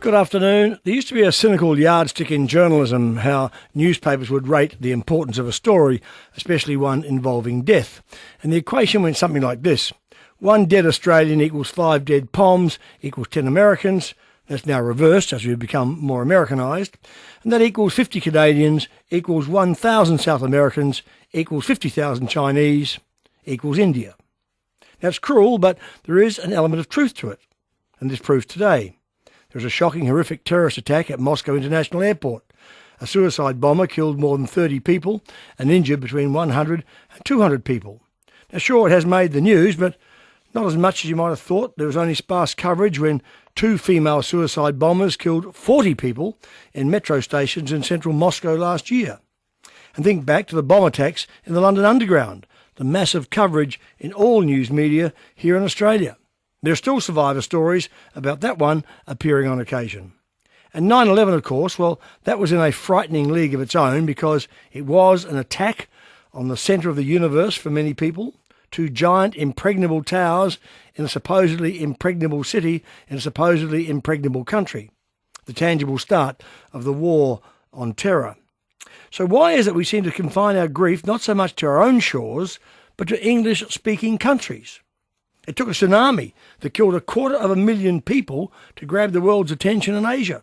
Good afternoon. There used to be a cynical yardstick in journalism, how newspapers would rate the importance of a story, especially one involving death. And the equation went something like this. 1 dead Australian equals 5 dead Poms equals 10 Americans. That's now reversed as we've become more Americanised. And that equals 50 Canadians equals 1,000 South Americans equals 50,000 Chinese equals India. That's cruel, but there is an element of truth to it. And this proves today. There was a shocking, horrific terrorist attack at Moscow International Airport. A suicide bomber killed more than 30 people and injured between 100 and 200 people. Now, sure, it has made the news, but not as much as you might have thought. There was only sparse coverage when 2 female suicide bombers killed 40 people in metro stations in central Moscow last year. And think back to the bomb attacks in the London Underground, the massive coverage in all news media here in Australia. There are still survivor stories about that one appearing on occasion. And 9/11, of course, well, that was in a frightening league of its own because it was an attack on the centre of the universe for many people, 2 giant impregnable towers in a supposedly impregnable city in a supposedly impregnable country, the tangible start of the war on terror. So why is it we seem to confine our grief not so much to our own shores, but to English-speaking countries? It took a tsunami that killed 250,000 people to grab the world's attention in Asia.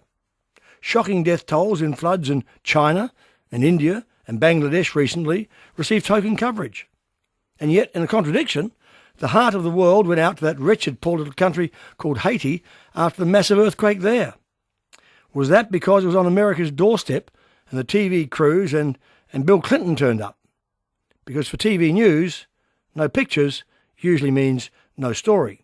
Shocking death tolls in floods in China and India and Bangladesh recently received token coverage. And yet, in a contradiction, the heart of the world went out to that wretched poor little country called Haiti after the massive earthquake there. Was that because it was on America's doorstep and the TV crews and Bill Clinton turned up? Because for TV news, no pictures usually means no story.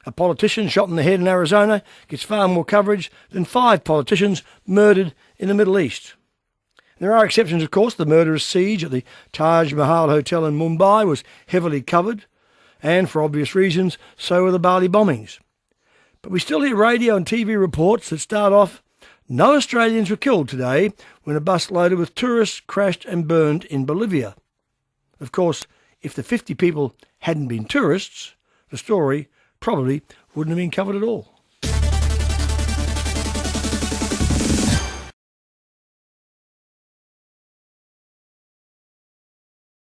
A politician shot in the head in Arizona gets far more coverage than 5 politicians murdered in the Middle East. There are exceptions, of course. The murderous siege at the Taj Mahal Hotel in Mumbai was heavily covered, and for obvious reasons, so were the Bali bombings. But we still hear radio and TV reports that start off, "No Australians were killed today when a bus loaded with tourists crashed and burned in Bolivia." Of course, if the 50 people hadn't been tourists, the story probably wouldn't have been covered at all.